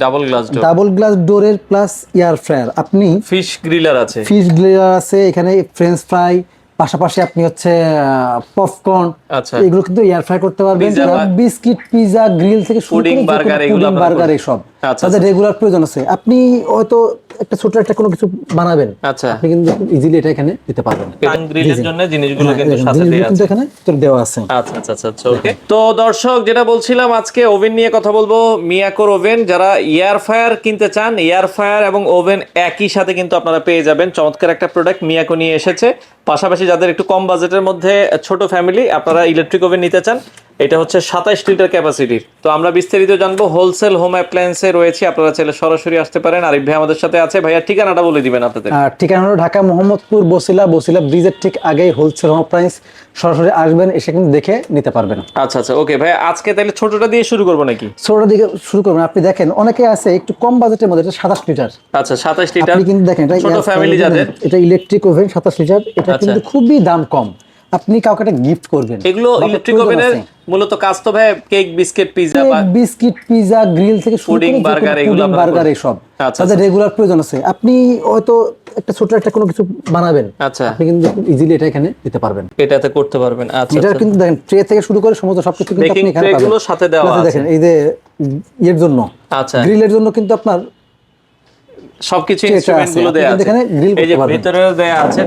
Double glass ডোরের plus air fryer. আপনি fish griller আছে, এখানে ফ্রেঞ্চ ফ্রাই, পাশাপাশি আপনি হচ্ছে পপকর্ন, আচ্ছা এগুলো কিন্তু এয়ার ফ্রাই করতে পারবেন। Pizza বিস্কিট, পিজা, গ্রিল থেকে শুরু করে পুডিং, বার্গার, এগুলো পুডিং, আপনারা বার্গার করবেন। এইসব আচ্ছা, তাদের আচ্ছা। রেগুলার প্রয়োজন আছে। আপনি হয়তো একটা ছোট একটা কোনো কিছু বানাবেন, আচ্ছা। আপনি কিন্তু ইজিলি এটা এখানে দিতে পারবেন। টাং গ্রিলের জন্য জিনিসগুলো হ্যাঁ, কিন্তু দেখেন, সাথে জিনিসগুলো দেয়া কিন্তু আছে। এখানে তোর দেওয়া আছে। আচ্ছা আচ্ছা আচ্ছা আচ্ছা, ওকে। তো দর্শক, যেটা বলছিলাম, আজকে ওভেন নিয়ে কথা বলবো। মিয়াকোর ওভেন, যারা এয়ার ফায়ার কিনতে চান, এয়ার ফায়ার এবং ওভেন একই সাথে কিন্তু আপনারা পেয়ে যাবেন। চমৎকার একটা প্রোডাক্ট মিয়াকো নিয়ে এসেছে। পাশাপাশি যাদের একটু কম বাজেটের মধ্যে ছোট ফ্যামিলি, আপনারা ইলেকট্রিক ওভেন নিতে চান, এটা হচ্ছে 27 লিটার ক্যাপাসিটির। তো আমরা বিস্তারিত জানবো। হোলসেল হোম অ্যাপ্লায়েন্সে রয়েছে, আপনারা চাইলে সরাসরি আসতে পারেন। আরিফ ভাই আমাদের সাথে আছে। ভাইয়া ঠিকানাটা বলে দিবেন আপনাদের। ঠিকানা হলো ঢাকা মোহাম্মদপুর বসিলা ব্রিজের ঠিক আগেই হোলসেল হোম অ্যাপ্লায়েন্স। সরাসরি আসবেন, এসে কিন্তু দেখে নিতে পারবেন। আচ্ছা আচ্ছা, ওকে ভাই। আজকে তাহলে ছোটটা দিয়ে শুরু করবো নাকি? ছোটটা দিকে শুরু করবেন। আপনি দেখেন, অনেকে আছে একটু কম বাজেটের মধ্যে, এটা 27 লিটার। আচ্ছা, 27 লিটার। আপনি কিন্তু দেখেন, ছোট ফ্যামিলি যাদের, এটা ইলেকট্রিক ওভেন 27 লিটার, এটা আচ্ছা। কিন্তু খুবই দাম কম। আপনি কাউকে একটা গিফট করবেন। এগুলো ইলেকট্রিক ওভেনের মূলত কাজ তো ভাই cake, biscuit, pizza, biscuit, pizza, grill থেকে শুরু পুডিং, করে বার্গার, এগুলো পুডিং, আপনারা বার্গার করবেন। এইসব আচ্ছা, তাদের আচ্ছা। রেগুলার প্রয়োজন আছে। আপনি হয়তো একটা ছোট একটা কোনো কিছু বানাবেন, আচ্ছা। আপনি কিন্তু ইজিলি এটা এখানে দিতে পারবেন। এটাতে করতে পারবেন। আচ্ছা এটা আচ্ছা। কিন্তু দেখেন, ট্রে থেকে শুরু করে সমস্ত সবকিছু কিন্তু বেকিং আপনি এখানে ট্রে পাবেন। গুলো সাথে দেওয়া Plus আছে। দেখেন, এই যে এর জন্য, আচ্ছা। গ্রিলের জন্য কিন্তু আপনার সবকিছু এটা ইনস্ট্রুমেন্ট আছে। গুলো আপনি দেয়া কিন্তু আছে। এখানে grill এই যে করতে পারবেন। ভিতরেও দেয়া আছে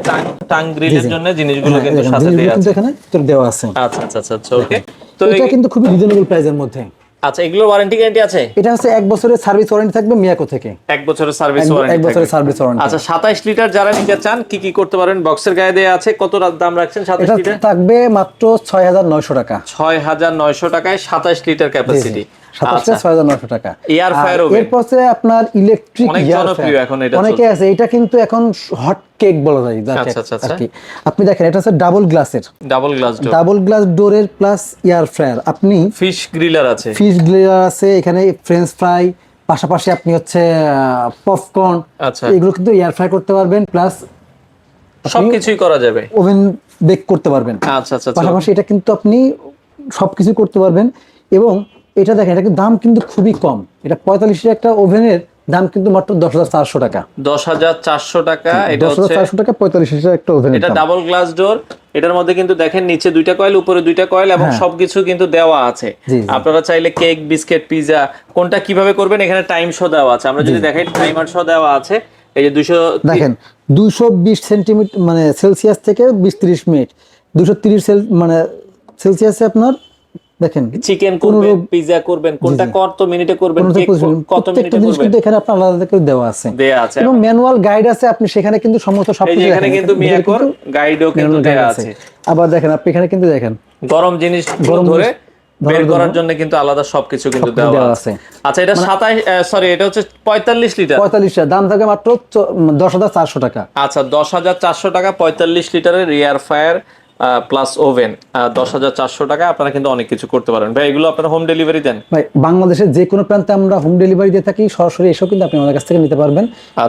টাং গ্রিলের জন্য জিনিসগুলো হ্যাঁ, কিন্তু দেখেন, সাথে জিনিসগুলো দেয়া কিন্তু আছে। এখানে তোর দেওয়া আছে। আচ্ছা আচ্ছা আচ্ছা আচ্ছা, ওকে। তো এটা কিন্তু খুবই রিজনেবল প্রাইসের মধ্যে। আচ্ছা, এগুলো ওয়ারেন্টি গ্যারান্টি আছে? এটা হচ্ছে 1 বছরের সার্ভিস ওয়ারেন্টি থাকবে মিয়াকো থেকে। 1 বছরের সার্ভিস 1 ওয়ারেন্টি বছরের সার্ভিস ওয়ারেন্টি। আচ্ছা, 27 লিটার যারা নিতে চান কি কি করতে পারেন? বক্সের গায়ে দেয়া আছে। কত দাম রাখছেন 27 এটা লিটার? থাকবে মাত্র 6900 টাকা। 6900 টাকায় 27 লিটার ক্যাপাসিটি। 67,6900 টাকা। এয়ার ফায়ার ওভেন এরপর আপনার ইলেকট্রিক অনেক এয়ার জনপ্রিয় এখন এটা। অনেকে আছে, এটা কিন্তু এখন হট কেক বলা যায় যাকে আচ্ছা আচ্ছা আচ্ছা। আর কি। আপনি দেখেন, এটা হচ্ছে ডাবল গ্লাসের, ডাবল গ্লাস ডোরের প্লাস এয়ার ফ্রায়ার। আপনি ফিশ গ্রিলার আছে, ফিশ গ্রিলার আছে, এখানে ফ্রেঞ্চ ফ্রাই, পাশাপাশি আপনি হচ্ছে পপকর্ন, আচ্ছা। এগুলো কিন্তু এয়ার ফ্রাই করতে পারবেন। প্লাস সবকিছুই করা যাবে, ওভেন বেক করতে পারবেন। আচ্ছা আচ্ছা। পাশাপাশি এটা কিন্তু আপনি সবকিছু করতে পারবেন। এবং এটা দেখেন, এটা দাম কিন্তু খুবই কম। এটা 45 লিটার একটা ওভেনের দাম কিন্তু মাত্র 10,400 টাকা। 10,400 টাকা। এটা হচ্ছে 10,400 টাকা 45 লিটার একটা ওভেন। এটা ডাবল গ্লাস ডোর। এটার মধ্যে কিন্তু দেখেন নিচে 2টা কয়েল, উপরে 2টা কয়েল এবং সবকিছু কিন্তু দেওয়া আছে। আপনারা চাইলে কেক, বিস্কিট, পিজা কোনটা কিভাবে করবেন, এখানে টাইম শো দেওয়া আছে। আমরা যদি দেখাই, টাইমার শো দেওয়া আছে। এই যে 200 দেখেন, 220 সেন্টিমিটার মানে সেলসিয়াস থেকে 20-30 মিনিট, 230 মানে সেলসিয়াসে আপনার দেখেন চিকেন করবেন, পিজা করবেন, কোনটা কত মিনিটে করবেন, কেক কত মিনিটে করবেন, কিন্তু এখানে আপনার আলাদা করে দেওয়া আছে। এবং ম্যানুয়াল গাইড আছে, আপনি সেখানে কিন্তু সমস্ত সবকিছু এখানে কিন্তু মিয়াকোর গাইডও কিন্তু দেওয়া আছে। আবার দেখেন, আপনি এখানে কিন্তু দেখেন গরম জিনিস ধরে বের করার জন্য কিন্তু আলাদা সবকিছু কিন্তু দেওয়া আছে। আচ্ছা, এটা 27 এটা হচ্ছে 45 লিটার। 45 লিটার দাম থাকে মাত্র 10,400 টাকা। আচ্ছা, 10,400 টাকা 45 লিটারের এয়ার ফায়ার প্লাস ওভেন। 10,400 টাকা আপনারা কিন্তু অনেক কিছু করতে পারেন। ভাই, এগুলো আপনারা হোম ডেলিভারি দেন? ভাই, বাংলাদেশের যে কোনো প্রান্তে আমরা হোম ডেলিভারি দিয়ে থাকি। সরাসরি এসেও কিন্তু আপনি আমাদের কাছ থেকে নিতে পারবেন।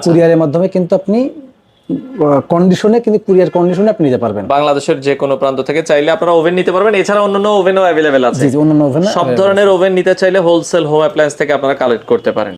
কুরিয়ারের মাধ্যমে কিন্তু আপনি কন্ডিশনে, কিন্তু কুরিয়ার কন্ডিশনে আপনি নিতে পারবেন। বাংলাদেশের যে কোনো প্রান্ত থেকে চাইলে আপনারা ওভেন নিতে পারবেন। এছাড়া অন্যান্য ওভেনও অ্যাভেলেবেল আছে। অন্যান্য ওভেন, সব ধরনের ওভেন নিতে চাইলে হোলসেল হোম অ্যাপ্লায়েন্স থেকে আপনারা কালেক্ট করতে পারেন।